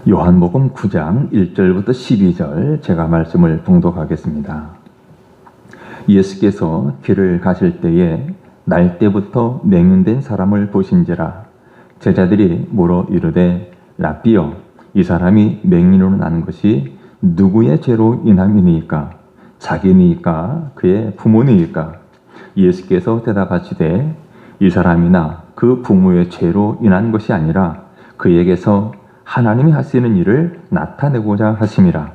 요한복음 9장 1절부터 12절 제가 말씀을 봉독하겠습니다. 예수께서 길을 가실 때에 날 때부터 맹인된 사람을 보신지라. 제자들이 물어 이르되 라삐여, 이 사람이 맹인으로 난 것이 누구의 죄로 인함이니이까? 자기니이까 그의 부모니이까? 예수께서 대답하시되 이 사람이나 그 부모의 죄로 인한 것이 아니라 그에게서 하나님이 하시는 일을 나타내고자 하심이라.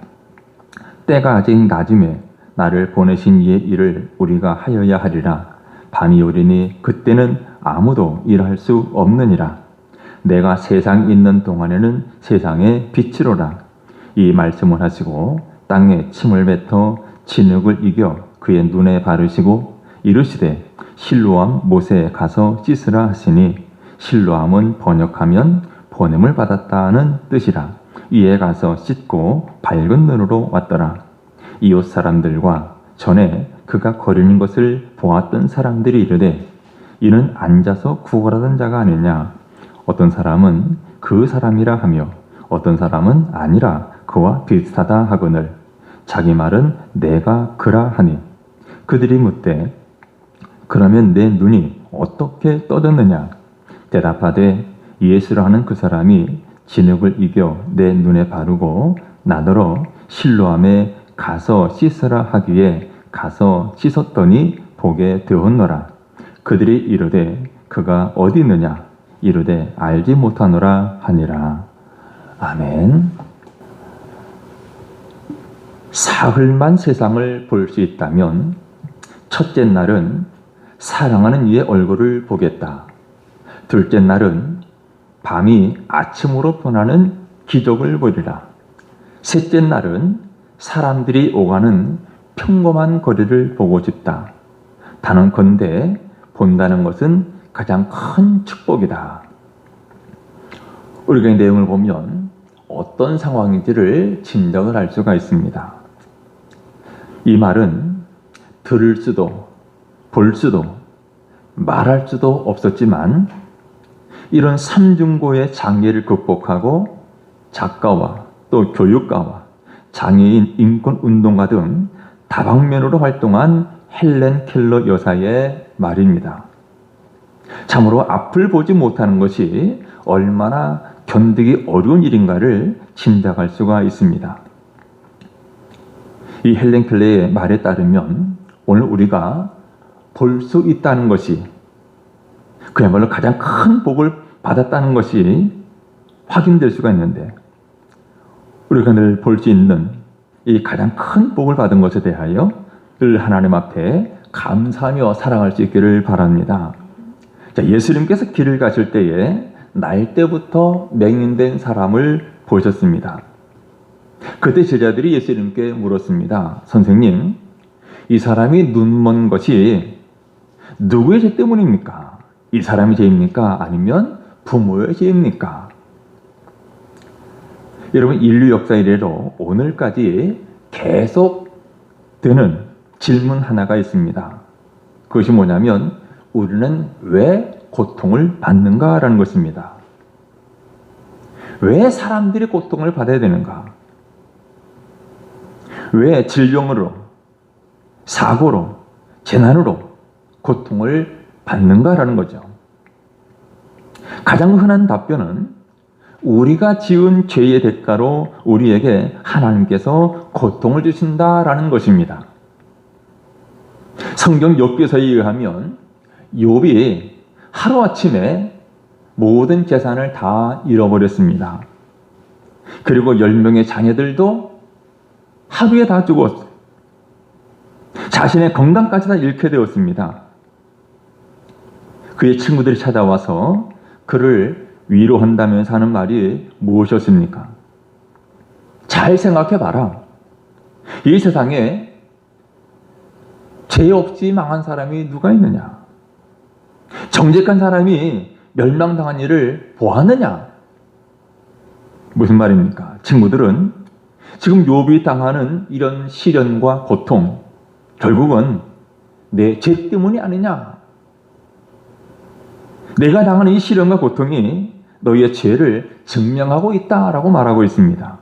때가 아직 낮음에 나를 보내신 이의 일을 우리가 하여야 하리라. 밤이 오리니 그때는 아무도 일할 수 없느니라. 내가 세상에 있는 동안에는 세상의 빛이로라. 이 말씀을 하시고 땅에 침을 뱉어 진흙을 이겨 그의 눈에 바르시고 이르시되 실로암 못에 가서 씻으라 하시니, 실로암은 번역하면 보냄을 받았다는 뜻이라. 이에 가서 씻고 밝은 눈으로 왔더라. 이웃 사람들과 전에 그가 거리는 것을 보았던 사람들이 이르되 이는 앉아서 구걸하던 자가 아니냐. 어떤 사람은 그 사람이라 하며 어떤 사람은 아니라 그와 비슷하다 하거늘 자기 말은 내가 그라 하니, 그들이 묻되 그러면 내 눈이 어떻게 떠졌느냐. 대답하되 예수라 하는 그 사람이 진흙을 이겨 내 눈에 바르고 나더러 실로암에 가서 씻으라 하기에 가서 씻었더니 보게 되었노라. 그들이 이르되 그가 어디 있느냐. 이르되 알지 못하노라 하니라. 아멘. 사흘만 세상을 볼 수 있다면 첫째 날은 사랑하는 이의 얼굴을 보겠다. 둘째 날은 밤이 아침으로 변하는 기적을 보리라. 셋째 날은 사람들이 오가는 평범한 거리를 보고 싶다. 단언컨대 본다는 것은 가장 큰 축복이다. 우리가 이 내용을 보면 어떤 상황인지를 짐작을 할 수가 있습니다. 이 말은 들을 수도 볼 수도 말할 수도 없었지만 이런 삼중고의 장애를 극복하고 작가와 또 교육가와 장애인 인권운동가 등 다방면으로 활동한 헬렌 켈러 여사의 말입니다. 참으로 앞을 보지 못하는 것이 얼마나 견디기 어려운 일인가를 짐작할 수가 있습니다. 이 헬렌 켈러의 말에 따르면 오늘 우리가 볼 수 있다는 것이 그야말로 가장 큰 복을 받았다는 것이 확인될 수가 있는데, 우리가 늘 볼 수 있는 이 가장 큰 복을 받은 것에 대하여 늘 하나님 앞에 감사하며 살아갈 수 있기를 바랍니다. 자, 예수님께서 길을 가실 때에 날 때부터 맹인된 사람을 보셨습니다. 그때 제자들이 예수님께 물었습니다. 선생님, 이 사람이 눈먼 것이 누구의 죄 때문입니까? 이 사람의 죄입니까? 아니면 부모의 죄입니까? 여러분, 인류 역사 이래로 오늘까지 계속되는 질문 하나가 있습니다. 그것이 뭐냐면 우리는 왜 고통을 받는가라는 것입니다. 왜 사람들이 고통을 받아야 되는가? 왜 질병으로, 사고로, 재난으로 고통을 받는가라는 거죠. 가장 흔한 답변은 우리가 지은 죄의 대가로 우리에게 하나님께서 고통을 주신다라는 것입니다. 성경 욥기서에 의하면 욥이 하루아침에 모든 재산을 다 잃어버렸습니다. 그리고 10명의 자녀들도 하루에 다 죽었어요. 자신의 건강까지 다 잃게 되었습니다. 그의 친구들이 찾아와서 그를 위로한다면서 하는 말이 무엇이었습니까? 잘 생각해봐라. 이 세상에 죄 없이 망한 사람이 누가 있느냐? 정직한 사람이 멸망당한 일을 보았느냐? 무슨 말입니까? 친구들은 지금 욥이 당하는 이런 시련과 고통, 결국은 내 죄 때문이 아니냐? 내가 당하는 이 시련과 고통이 너희의 죄를 증명하고 있다라고 말하고 있습니다.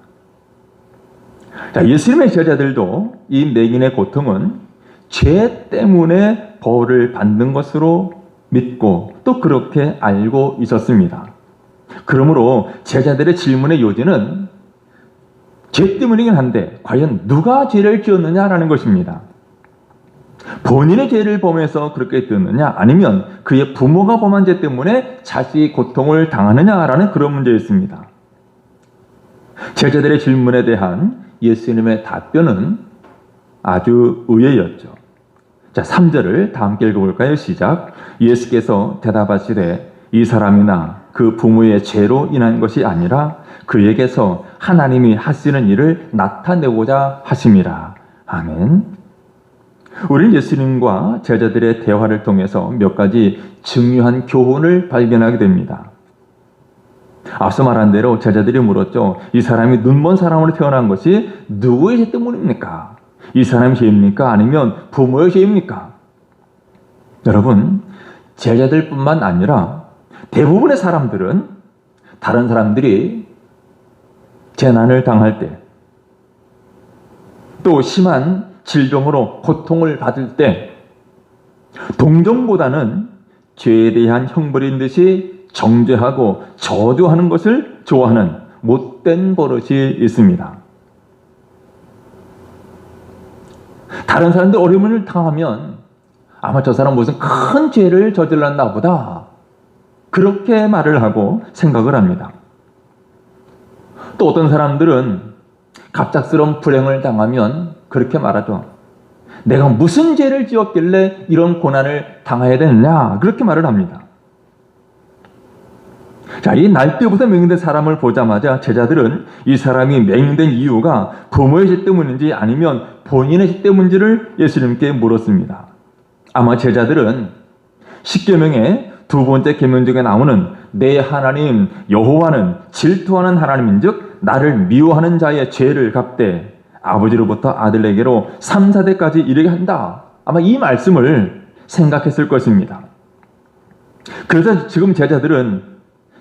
자, 예수님의 제자들도 이 맹인의 고통은 죄 때문에 벌을 받는 것으로 믿고 또 그렇게 알고 있었습니다. 그러므로 제자들의 질문의 요지는 죄 때문이긴 한데 과연 누가 죄를 지었느냐라는 것입니다. 본인의 죄를 범해서 그렇게 되었느냐, 아니면 그의 부모가 범한 죄 때문에 자식이 고통을 당하느냐라는 그런 문제였습니다. 제자들의 질문에 대한 예수님의 답변은 아주 의외였죠. 자, 3절을 다 함께 읽어볼까요? 시작. 예수께서 대답하시되 이 사람이나 그 부모의 죄로 인한 것이 아니라 그에게서 하나님이 하시는 일을 나타내고자 하심이라. 아멘. 우리는 예수님과 제자들의 대화를 통해서 몇 가지 중요한 교훈을 발견하게 됩니다. 앞서 말한 대로 제자들이 물었죠. 이 사람이 눈먼 사람으로 태어난 것이 누구의 죄 때문입니까? 이 사람의 죄입니까? 아니면 부모의 죄입니까? 여러분, 제자들뿐만 아니라 대부분의 사람들은 다른 사람들이 재난을 당할 때, 또 심한 질병으로 고통을 받을 때 동정보다는 죄에 대한 형벌인 듯이 정죄하고 저주하는 것을 좋아하는 못된 버릇이 있습니다. 다른 사람들 어려움을 당하면 아마 저 사람 무슨 큰 죄를 저질렀나 보다, 그렇게 말을 하고 생각을 합니다. 또 어떤 사람들은 갑작스러운 불행을 당하면 그렇게 말하죠. 내가 무슨 죄를 지었길래 이런 고난을 당해야 되느냐, 그렇게 말을 합니다. 자, 이 날때부터 맹인된 사람을 보자마자 제자들은 이 사람이 맹인된 이유가 부모의 죄 때문인지 아니면 본인의 죄 때문인지를 예수님께 물었습니다. 아마 제자들은 십계명의 두 번째 계명 중에 나오는 내 하나님 여호와는 질투하는 하나님인즉 나를 미워하는 자의 죄를 갚되 아버지로부터 아들에게로 3, 4대까지 이르게 한다. 아마 이 말씀을 생각했을 것입니다. 그래서 지금 제자들은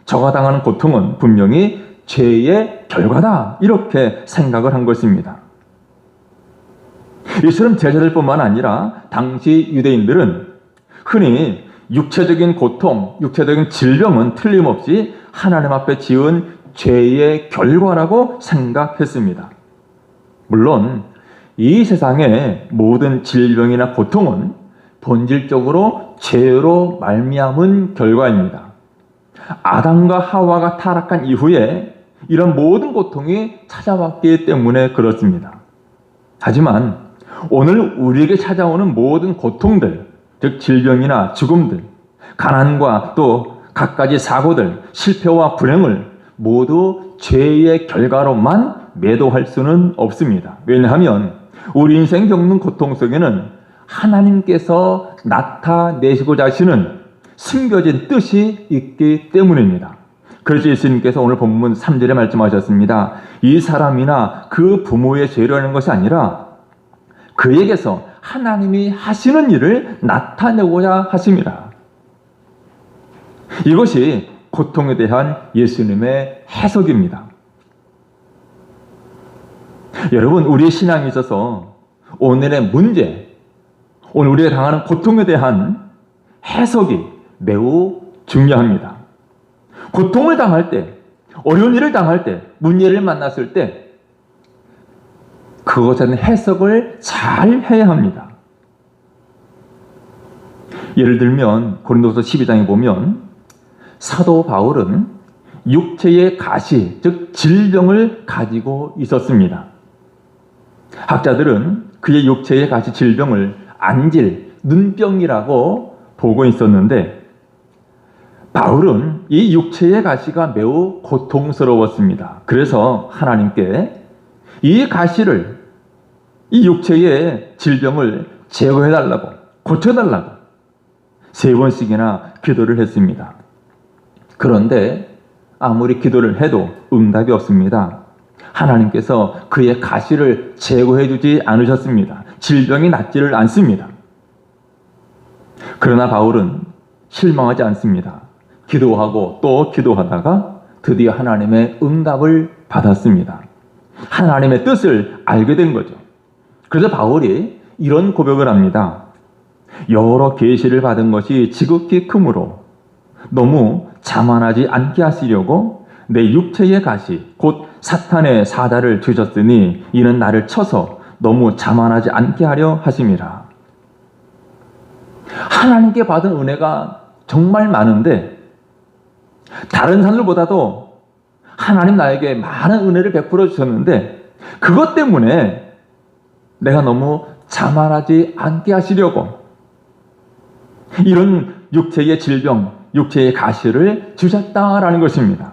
저가 당하는 고통은 분명히 죄의 결과다, 이렇게 생각을 한 것입니다. 이처럼 제자들뿐만 아니라 당시 유대인들은 흔히 육체적인 고통, 육체적인 질병은 틀림없이 하나님 앞에 지은 죄의 결과라고 생각했습니다. 물론 이 세상의 모든 질병이나 고통은 본질적으로 죄로 말미암은 결과입니다. 아담과 하와가 타락한 이후에 이런 모든 고통이 찾아왔기 때문에 그렇습니다. 하지만 오늘 우리에게 찾아오는 모든 고통들, 즉 질병이나 죽음들, 가난과 또 갖가지 사고들, 실패와 불행을 모두 죄의 결과로만 매도할 수는 없습니다. 왜냐하면 우리 인생 겪는 고통 속에는 하나님께서 나타내시고자 하시는 숨겨진 뜻이 있기 때문입니다. 그래서 예수님께서 오늘 본문 3절에 말씀하셨습니다. 이 사람이나 그 부모의 죄라는 것이 아니라 그에게서 하나님이 하시는 일을 나타내고자 하심이라. 이것이 고통에 대한 예수님의 해석입니다. 여러분, 우리의 신앙에 있어서 오늘의 문제, 오늘 우리가 당하는 고통에 대한 해석이 매우 중요합니다. 고통을 당할 때, 어려운 일을 당할 때, 문제를 만났을 때 그것에 대한 해석을 잘 해야 합니다. 예를 들면 고린도서 12장에 보면 사도 바울은 육체의 가시, 즉 질병을 가지고 있었습니다. 학자들은 그의 육체의 가시 질병을 안질, 눈병이라고 보고 있었는데 바울은 이 육체의 가시가 매우 고통스러웠습니다. 그래서 하나님께 이 가시를, 이 육체의 질병을 제거해달라고, 고쳐달라고 3번씩이나 기도를 했습니다. 그런데 아무리 기도를 해도 응답이 없습니다. 하나님께서 그의 가시를 제거해 주지 않으셨습니다. 질병이 낫지를 않습니다. 그러나 바울은 실망하지 않습니다. 기도하고 또 기도하다가 드디어 하나님의 응답을 받았습니다. 하나님의 뜻을 알게 된 거죠. 그래서 바울이 이런 고백을 합니다. 여러 계시를 받은 것이 지극히 크므로 너무 자만하지 않게 하시려고 내 육체의 가시 곧 사탄의 사다를 주셨으니 이는 나를 쳐서 너무 자만하지 않게 하려 하심이라. 하나님께 받은 은혜가 정말 많은데 다른 사람들보다도 하나님 나에게 많은 은혜를 베풀어 주셨는데 그것 때문에 내가 너무 자만하지 않게 하시려고 이런 육체의 질병, 육체의 가시를 주셨다라는 것입니다.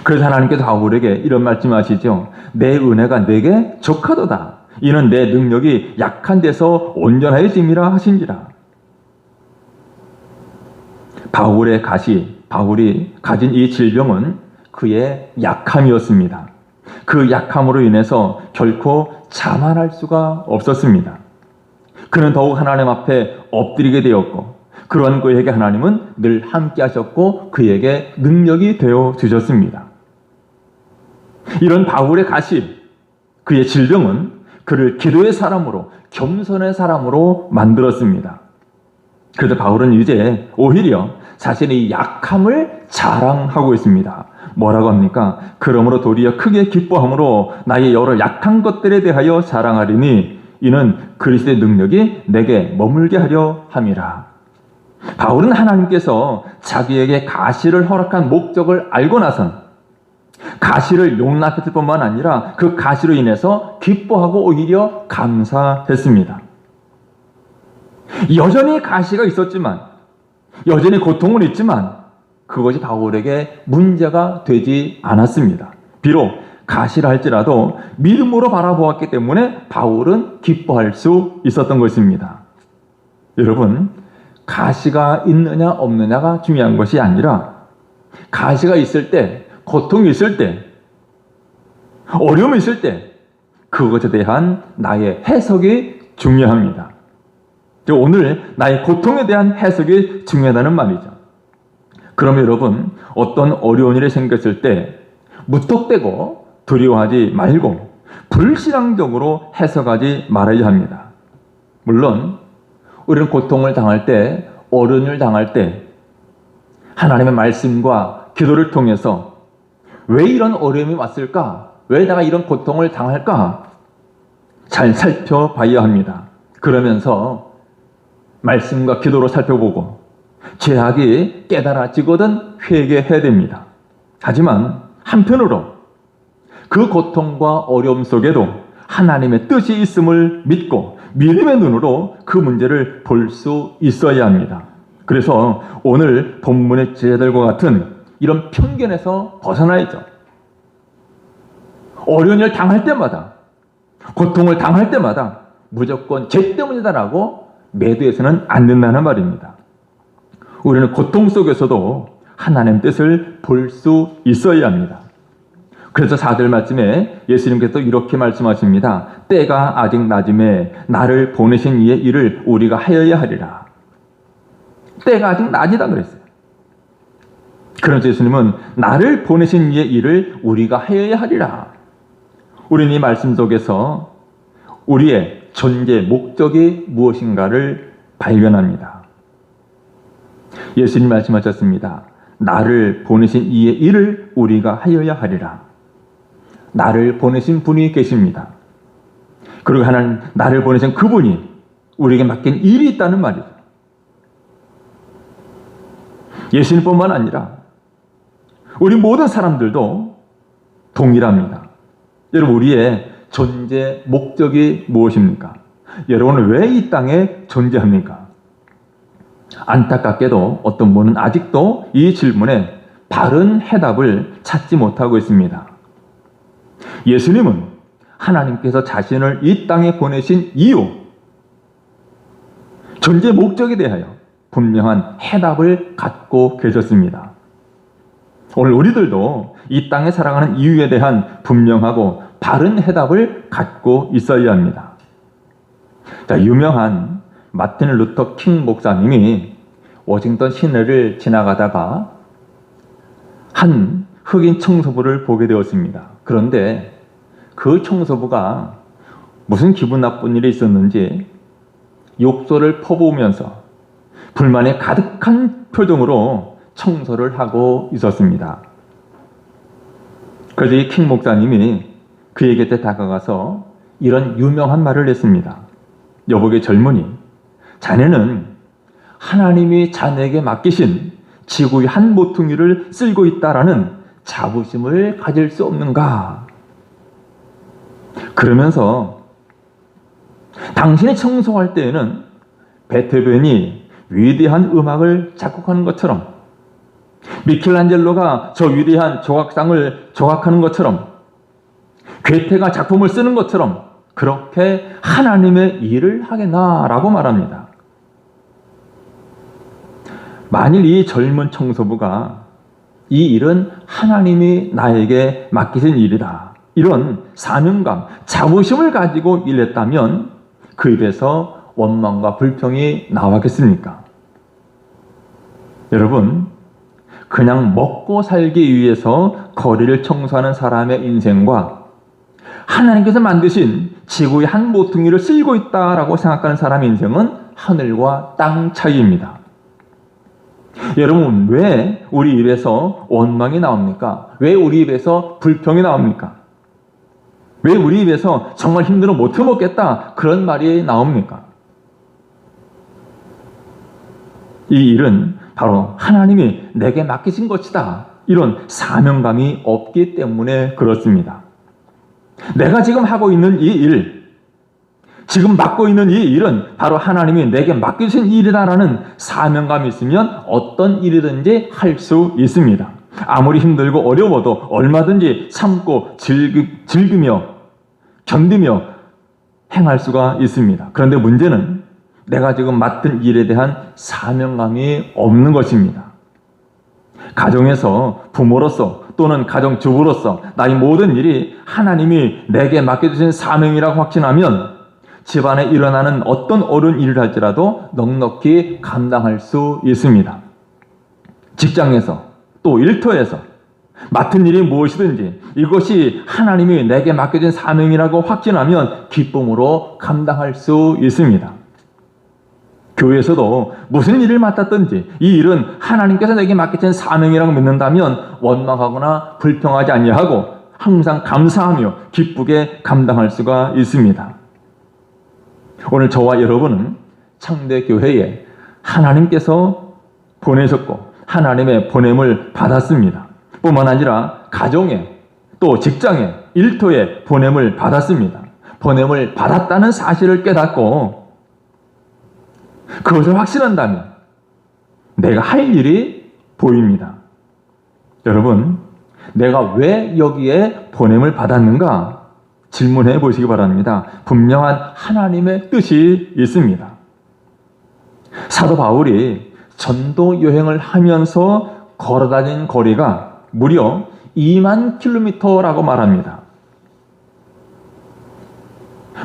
그래서 하나님께서 바울에게 이런 말씀하시죠. 내 은혜가 내게 족하도다. 이는 내 능력이 약한 데서 온전하여짐이라 하신지라. 바울의 가시, 바울이 가진 이 질병은 그의 약함이었습니다. 그 약함으로 인해서 결코 자만할 수가 없었습니다. 그는 더욱 하나님 앞에 엎드리게 되었고 그런 그에게 하나님은 늘 함께 하셨고 그에게 능력이 되어 주셨습니다. 이런 바울의 가시, 그의 질병은 그를 기도의 사람으로, 겸손의 사람으로 만들었습니다. 그래서 바울은 이제 오히려 자신의 약함을 자랑하고 있습니다. 뭐라고 합니까? 그러므로 도리어 크게 기뻐함으로 나의 여러 약한 것들에 대하여 자랑하리니 이는 그리스도의 능력이 내게 머물게 하려 함이라. 바울은 하나님께서 자기에게 가시를 허락한 목적을 알고 나선 가시를 용납했을 뿐만 아니라 그 가시로 인해서 기뻐하고 오히려 감사했습니다. 여전히 가시가 있었지만, 여전히 고통은 있지만 그것이 바울에게 문제가 되지 않았습니다. 비록 가시라 할지라도 믿음으로 바라보았기 때문에 바울은 기뻐할 수 있었던 것입니다. 여러분, 가시가 있느냐 없느냐가 중요한 것이 아니라 가시가 있을 때, 고통이 있을 때, 어려움이 있을 때 그것에 대한 나의 해석이 중요합니다. 오늘 나의 고통에 대한 해석이 중요하다는 말이죠. 그럼 여러분, 어떤 어려운 일이 생겼을 때 무턱대고 두려워하지 말고 불신앙적으로 해석하지 말아야 합니다. 물론 우리는 고통을 당할 때, 어려운 일을 당할 때 하나님의 말씀과 기도를 통해서 왜 이런 어려움이 왔을까? 왜 내가 이런 고통을 당할까? 잘 살펴봐야 합니다. 그러면서 말씀과 기도로 살펴보고 죄악이 깨달아지거든 회개해야 됩니다. 하지만 한편으로 그 고통과 어려움 속에도 하나님의 뜻이 있음을 믿고 믿음의 눈으로 그 문제를 볼 수 있어야 합니다. 그래서 오늘 본문의 제자들과 같은 이런 편견에서 벗어나야죠. 어려운 일을 당할 때마다, 고통을 당할 때마다 무조건 죄 때문이다라고 매도해서는 안 된다는 말입니다. 우리는 고통 속에서도 하나님의 뜻을 볼 수 있어야 합니다. 그래서 4절 말씀에 예수님께서 이렇게 말씀하십니다. 때가 아직 낮음에 나를 보내신 이의 일을 우리가 하여야 하리라. 때가 아직 낮이다 그랬어요. 그래서 예수님은 나를 보내신 이의 일을 우리가 하여야 하리라. 우리는 이 말씀 속에서 우리의 존재 목적이 무엇인가를 발견합니다. 예수님 말씀하셨습니다. 나를 보내신 이의 일을 우리가 하여야 하리라. 나를 보내신 분이 계십니다. 그리고 하나님, 나를 보내신 그분이 우리에게 맡긴 일이 있다는 말이죠. 예수님뿐만 아니라 우리 모든 사람들도 동일합니다. 여러분, 우리의 존재 목적이 무엇입니까? 여러분은 왜 이 땅에 존재합니까? 안타깝게도 어떤 분은 아직도 이 질문에 바른 해답을 찾지 못하고 있습니다. 예수님은 하나님께서 자신을 이 땅에 보내신 이유, 존재 목적에 대하여 분명한 해답을 갖고 계셨습니다. 오늘 우리들도 이 땅에 살아가는 이유에 대한 분명하고 바른 해답을 갖고 있어야 합니다. 자, 유명한 마틴 루터 킹 목사님이 워싱턴 시내를 지나가다가 한 흑인 청소부를 보게 되었습니다. 그런데 그 청소부가 무슨 기분 나쁜 일이 있었는지 욕설을 퍼부으면서 불만에 가득한 표정으로 청소를 하고 있었습니다. 그래서 이 킹 목사님이 그에게 다가가서 이런 유명한 말을 했습니다. 여보게 젊은이, 자네는 하나님이 자네에게 맡기신 지구의 한 모퉁이를 쓸고 있다라는 자부심을 가질 수 없는가? 그러면서 당신이 청소할 때에는 베토벤이 위대한 음악을 작곡하는 것처럼, 미켈란젤로가 저 위대한 조각상을 조각하는 것처럼, 괴테가 작품을 쓰는 것처럼 그렇게 하나님의 일을 하겠나라고 말합니다. 만일 이 젊은 청소부가 이 일은 하나님이 나에게 맡기신 일이다, 이런 사명감, 자부심을 가지고 일했다면 그 입에서 원망과 불평이 나왔겠습니까? 여러분, 그냥 먹고 살기 위해서 거리를 청소하는 사람의 인생과 하나님께서 만드신 지구의 한 모퉁이를 쓸고 있다라고 생각하는 사람의 인생은 하늘과 땅 차이입니다. 여러분, 왜 우리 입에서 원망이 나옵니까? 왜 우리 입에서 불평이 나옵니까? 왜 우리 입에서 정말 힘들어 못 해먹겠다 그런 말이 나옵니까? 이 일은 바로 하나님이 내게 맡기신 것이다, 이런 사명감이 없기 때문에 그렇습니다. 내가 지금 하고 있는 이 일, 지금 맡고 있는 이 일은 바로 하나님이 내게 맡기신 일이다라는 사명감이 있으면 어떤 일이든지 할 수 있습니다. 아무리 힘들고 어려워도 얼마든지 참고 즐기며 견디며 행할 수가 있습니다. 그런데 문제는 내가 지금 맡은 일에 대한 사명감이 없는 것입니다. 가정에서 부모로서 또는 가정주부로서 나의 모든 일이 하나님이 내게 맡겨주신 사명이라고 확신하면 집안에 일어나는 어떤 어려운 일을 할지라도 넉넉히 감당할 수 있습니다. 직장에서 또 일터에서 맡은 일이 무엇이든지 이것이 하나님이 내게 맡겨진 사명이라고 확신하면 기쁨으로 감당할 수 있습니다. 교회에서도 무슨 일을 맡았든지 이 일은 하나님께서 내게 맡기신 사명이라고 믿는다면 원망하거나 불평하지 아니하고 항상 감사하며 기쁘게 감당할 수가 있습니다. 오늘 저와 여러분은 창대교회에 하나님께서 보내셨고 하나님의 보냄을 받았습니다. 뿐만 아니라 가정에 또 직장에 일터에 보냄을 받았습니다. 보냄을 받았다는 사실을 깨닫고 그것을 확신한다면 내가 할 일이 보입니다. 여러분, 내가 왜 여기에 보냄을 받았는가 질문해 보시기 바랍니다. 분명한 하나님의 뜻이 있습니다. 사도 바울이 전도 여행을 하면서 걸어다닌 거리가 무려 2만 킬로미터라고 말합니다.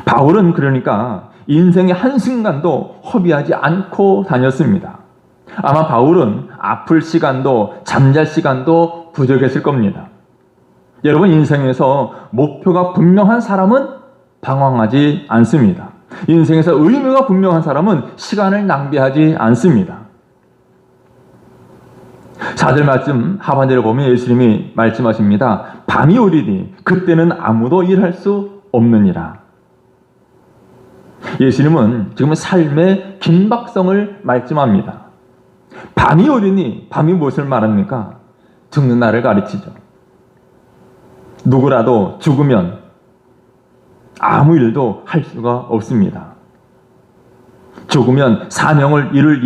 바울은 그러니까 인생의 한순간도 허비하지 않고 다녔습니다. 아마 바울은 아플 시간도 잠잘 시간도 부족했을 겁니다. 여러분, 인생에서 목표가 분명한 사람은 방황하지 않습니다. 인생에서 의미가 분명한 사람은 시간을 낭비하지 않습니다. 4절 말씀 하반절에 보면 예수님이 말씀하십니다. 밤이 오리니 그때는 아무도 일할 수 없느니라. 예수님은 지금 삶의 긴박성을 말씀합니다. 밤이 오리니, 밤이 무엇을 말합니까? 죽는 날을 가르치죠. 누구라도 죽으면 아무 일도 할 수가 없습니다. 죽으면 사명을 이룰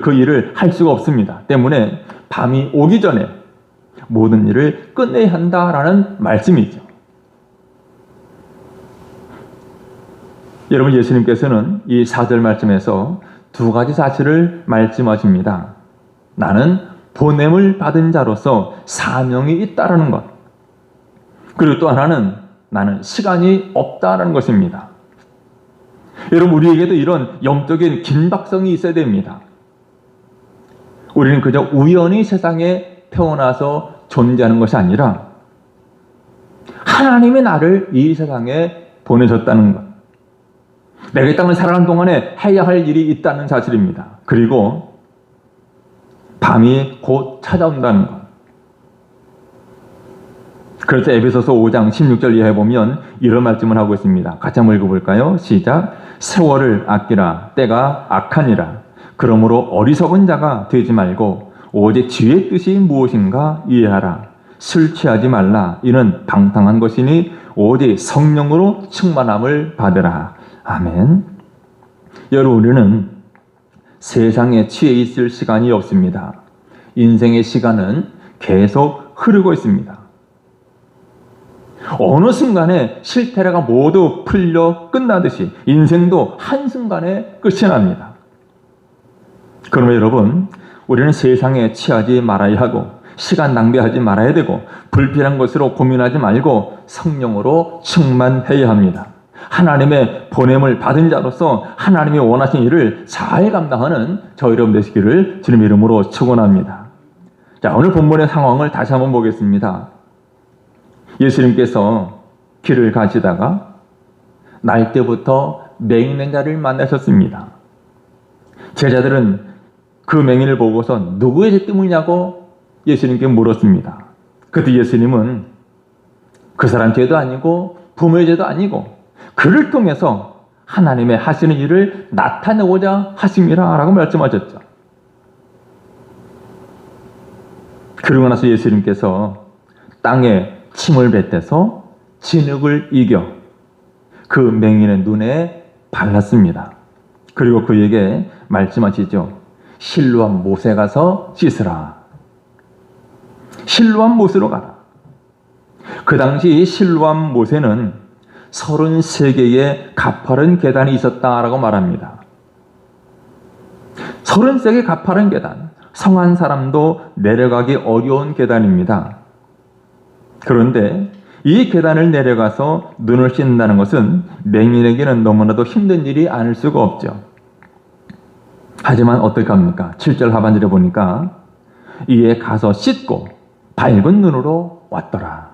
그 일을 할 수가 없습니다. 때문에 밤이 오기 전에 모든 일을 끝내야 한다라는 말씀이죠. 여러분, 예수님께서는 이 4절 말씀에서 두 가지 사실을 말씀하십니다. 나는 보냄을 받은 자로서 사명이 있다라는 것. 그리고 또 하나는 나는 시간이 없다라는 것입니다. 여러분, 우리에게도 이런 영적인 긴박성이 있어야 됩니다. 우리는 그저 우연히 세상에 태어나서 존재하는 것이 아니라 하나님이 나를 이 세상에 보내셨다는 것. 내가 이 땅을 살아가는 동안에 해야 할 일이 있다는 사실입니다. 그리고 밤이 곧 찾아온다는 것. 그래서 에베소서 5장 16절 이하에 보면 이런 말씀을 하고 있습니다. 같이 한번 읽어볼까요? 시작. 세월을 아끼라. 때가 악하니라. 그러므로 어리석은 자가 되지 말고 오직 주의 뜻이 무엇인가 이해하라. 술 취하지 말라. 이는 방탕한 것이니 오직 성령으로 충만함을 받으라. 아멘. 여러분, 우리는 세상에 취해 있을 시간이 없습니다. 인생의 시간은 계속 흐르고 있습니다. 어느 순간에 실태가 모두 풀려 끝나듯이 인생도 한순간에 끝이 납니다. 그러면 여러분, 우리는 세상에 취하지 말아야 하고 시간 낭비하지 말아야 되고 불필요한 것으로 고민하지 말고 성령으로 충만해야 합니다. 하나님의 보냄을 받은 자로서 하나님이 원하신 일을 잘 감당하는 저 여러분 되시기를 주님의 이름으로 축원합니다. 자, 오늘 본문의 상황을 다시 한번 보겠습니다. 예수님께서 길을 가시다가 날 때부터 맹인된 자를 만나셨습니다. 제자들은 그 맹인을 보고서 누구의 죄 때문이냐고 예수님께 물었습니다. 그때 예수님은 그 사람 죄도 아니고 부모의 죄도 아니고 그를 통해서 하나님의 하시는 일을 나타내고자 하심이라 라고 말씀하셨죠. 그러고 나서 예수님께서 땅에 침을 뱉어서 진흙을 이겨 그 맹인의 눈에 발랐습니다. 그리고 그에게 말씀하시죠. 실로암 못에 가서 씻으라. 실로암 못으로 가라. 그 당시 실로암 못에는 33개의 가파른 계단이 있었다라고 말합니다. 33개 가파른 계단, 성한 사람도 내려가기 어려운 계단입니다. 그런데 이 계단을 내려가서 눈을 씻는다는 것은 맹인에게는 너무나도 힘든 일이 아닐 수가 없죠. 하지만 어떻게 합니까? 7절 하반절에 보니까 이에 가서 씻고 밝은 눈으로 왔더라.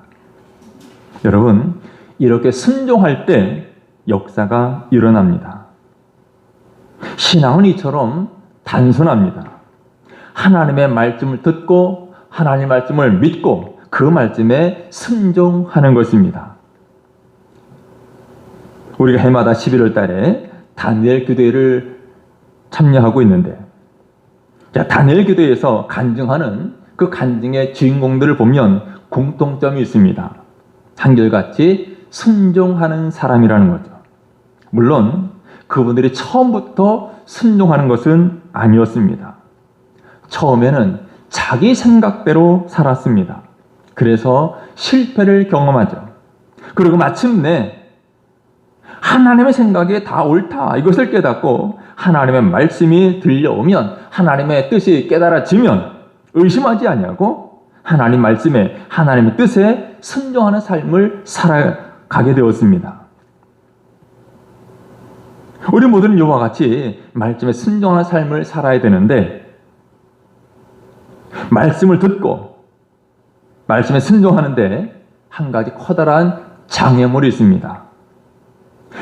여러분, 이렇게 순종할 때 역사가 일어납니다. 신앙은 이처럼 단순합니다. 하나님의 말씀을 듣고 하나님의 말씀을 믿고 그 말씀에 순종하는 것입니다. 우리가 해마다 11월 달에 다니엘 기도회를 참여하고 있는데, 자, 다니엘 기도회에서 간증하는 그 간증의 주인공들을 보면 공통점이 있습니다. 한결같이 순종하는 사람이라는 거죠. 물론 그분들이 처음부터 순종하는 것은 아니었습니다. 처음에는 자기 생각대로 살았습니다. 그래서 실패를 경험하죠. 그리고 마침내 하나님의 생각이 다 옳다 이것을 깨닫고 하나님의 말씀이 들려오면 하나님의 뜻이 깨달아지면 의심하지 아니하고 하나님 말씀에 하나님의 뜻에 순종하는 삶을 살아가게 되었습니다. 우리 모두는 이와 같이 말씀에 순종하는 삶을 살아야 되는데 말씀을 듣고 말씀에 순종하는데 한 가지 커다란 장애물이 있습니다.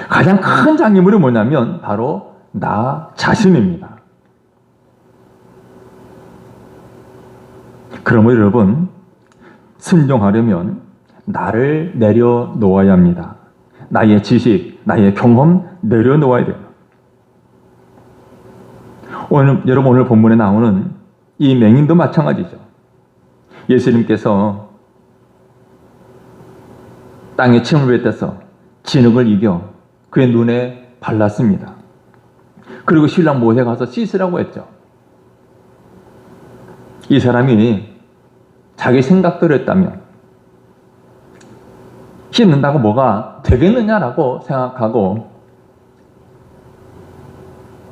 가장 큰 장애물이 뭐냐면 바로 나 자신입니다. 그러면 여러분, 순종하려면 나를 내려놓아야 합니다. 나의 지식, 나의 경험 내려놓아야 돼요. 여러분, 오늘 본문에 나오는 이 맹인도 마찬가지죠. 예수님께서 땅에 침을 뱉어서 진흙을 이겨 그의 눈에 발랐습니다. 그리고 신랑 못에 가서 씻으라고 했죠. 이 사람이 자기 생각대로 했다면 씻는다고 뭐가 되겠느냐라고 생각하고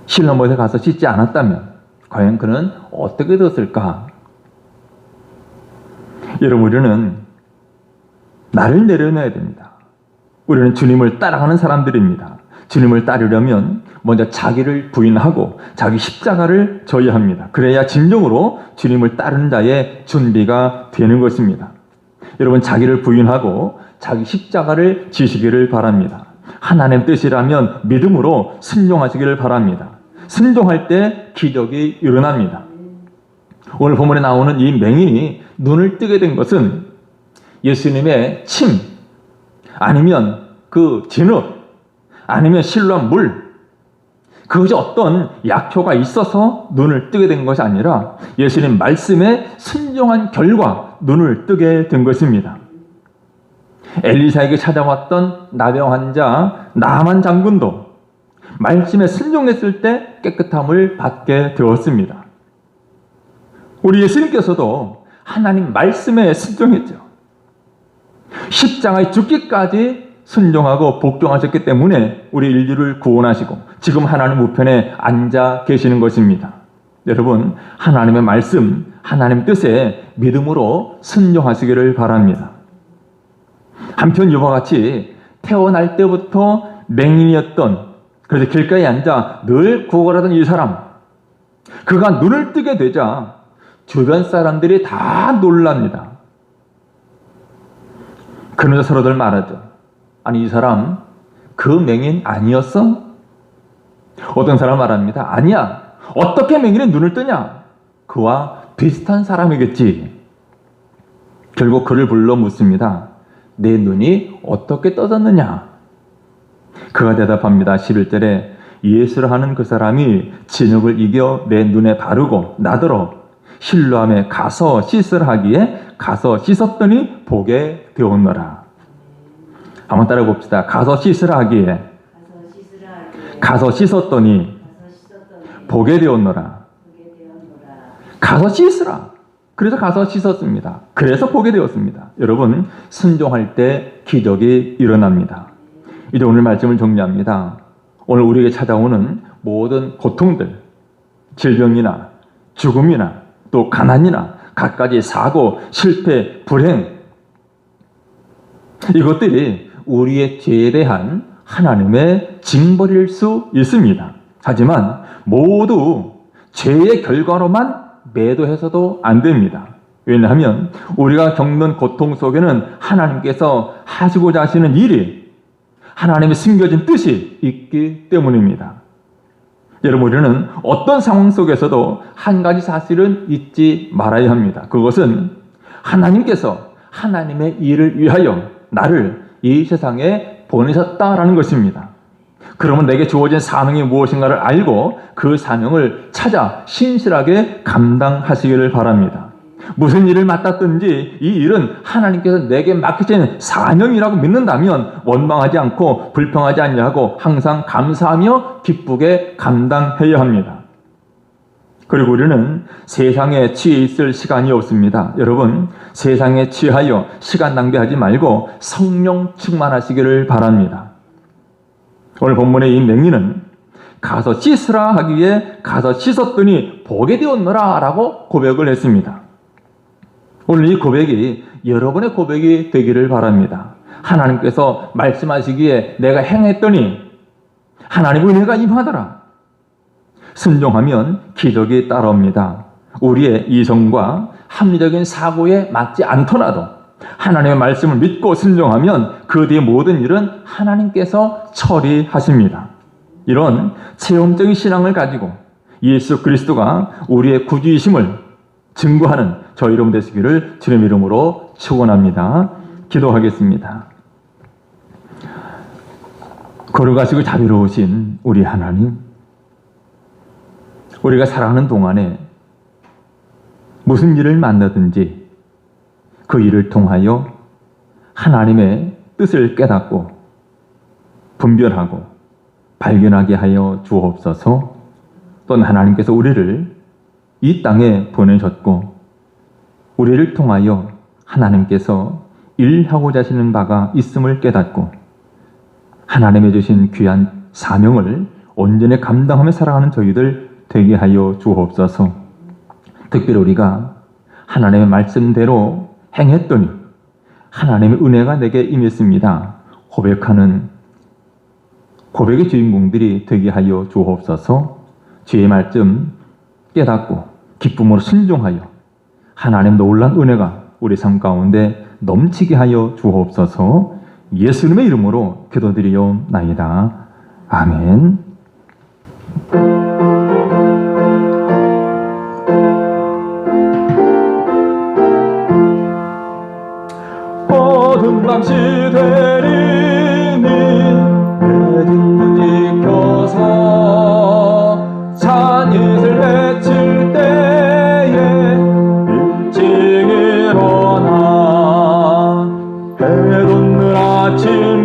신랑 못에 가서 씻지 않았다면 과연 그는 어떻게 되었을까? 여러분, 우리는 나를 내려놔야 됩니다. 우리는 주님을 따라가는 사람들입니다. 주님을 따르려면 먼저 자기를 부인하고 자기 십자가를 져야 합니다. 그래야 진정으로 주님을 따르는 자의 준비가 되는 것입니다. 여러분, 자기를 부인하고 자기 십자가를 지시기를 바랍니다. 하나님 뜻이라면 믿음으로 순종하시기를 바랍니다. 순종할 때 기적이 일어납니다. 오늘 본문에 나오는 이 맹인이 눈을 뜨게 된 것은 예수님의 침, 아니면 그 진흙, 아니면 실로한 물, 그것이 어떤 약효가 있어서 눈을 뜨게 된 것이 아니라 예수님 말씀에 순종한 결과 눈을 뜨게 된 것입니다. 엘리사에게 찾아왔던 나병 환자 나만 장군도 말씀에 순종했을 때 깨끗함을 받게 되었습니다. 우리 예수님께서도 하나님 말씀에 순종했죠. 십자가에 죽기까지 순종하고 복종하셨기 때문에 우리 인류를 구원하시고 지금 하나님 우편에 앉아 계시는 것입니다. 여러분, 하나님의 말씀, 하나님 뜻에 믿음으로 순종하시기를 바랍니다. 한편 이와 같이 태어날 때부터 맹인이었던, 그래서 길가에 앉아 늘 구걸하던 이 사람, 그가 눈을 뜨게 되자 주변 사람들이 다 놀랍니다. 그러면서 서로들 말하죠. 아니, 이 사람 그 맹인 아니었어? 어떤 사람 말합니다. 아니야. 어떻게 맹인이 눈을 뜨냐? 그와 비슷한 사람이겠지. 결국 그를 불러 묻습니다. 내 눈이 어떻게 떠졌느냐? 그가 대답합니다. 11절에 예수를 하는 그 사람이 진흙을 이겨 내 눈에 바르고 나더러 실로암에 가서 씻으라 하기에 가서 씻었더니 보게 되었노라. 한번 따라 봅시다. 가서 씻으라 하기에 가서 씻었더니 보게 되었노라. 가서 씻으라. 그래서 가서 씻었습니다. 그래서 보게 되었습니다. 여러분, 순종할 때 기적이 일어납니다. 이제 오늘 말씀을 정리합니다. 오늘 우리에게 찾아오는 모든 고통들, 질병이나 죽음이나 또 가난이나 갖가지 사고, 실패, 불행, 이것들이 우리의 죄에 대한 하나님의 징벌일 수 있습니다. 하지만 모두 죄의 결과로만 매도해서도 안 됩니다. 왜냐하면 우리가 겪는 고통 속에는 하나님께서 하시고자 하시는 일이, 하나님의 숨겨진 뜻이 있기 때문입니다. 여러분, 우리는 어떤 상황 속에서도 한 가지 사실은 잊지 말아야 합니다. 그것은 하나님께서 하나님의 일을 위하여 나를 이 세상에 보내셨다라는 것입니다. 그러면 내게 주어진 사명이 무엇인가를 알고 그 사명을 찾아 신실하게 감당하시기를 바랍니다. 무슨 일을 맡았든지 이 일은 하나님께서 내게 맡기신 사명이라고 믿는다면 원망하지 않고 불평하지 않냐고 항상 감사하며 기쁘게 감당해야 합니다. 그리고 우리는 세상에 취해 있을 시간이 없습니다. 여러분, 세상에 취하여 시간 낭비하지 말고 성령 충만하시기를 바랍니다. 오늘 본문의 이 맹인은 가서 씻으라 하기에 가서 씻었더니 보게 되었노라 라고 고백을 했습니다. 오늘 이 고백이 여러분의 고백이 되기를 바랍니다. 하나님께서 말씀하시기에 내가 행했더니 하나님의 은혜가 임하더라. 순종하면 기적이 따라옵니다. 우리의 이성과 합리적인 사고에 맞지 않더라도 하나님의 말씀을 믿고 순종하면 그 뒤의 모든 일은 하나님께서 처리하십니다. 이런 체험적인 신앙을 가지고 예수 그리스도가 우리의 구주이심을 증거하는 저희 여러분 되시기를 주님 이름으로 축원합니다. 기도하겠습니다. 거룩하시고 자비로우신 우리 하나님, 우리가 살아가는 동안에 무슨 일을 만나든지 그 일을 통하여 하나님의 뜻을 깨닫고 분별하고 발견하게 하여 주옵소서. 또는 하나님께서 우리를 이 땅에 보내셨고 우리를 통하여 하나님께서 일하고자 하시는 바가 있음을 깨닫고 하나님의 주신 귀한 사명을 온전히 감당하며 살아가는 저희들 되게 하여 주옵소서. 특별히 우리가 하나님의 말씀대로 행했더니 하나님의 은혜가 내게 임했습니다 고백하는 고백의 주인공들이 되게 하여 주옵소서. 주의 말씀 깨닫고 기쁨으로 순종하여 하나님 놀란 은혜가 우리 삶 가운데 넘치게 하여 주옵소서. 예수님의 이름으로 기도드리옵나이다. 아멘. 어두운 밤 시대리니 내 뒷문 지켜서 찬이슬 외칠 때에 일찍 일어나 해 돋는 아침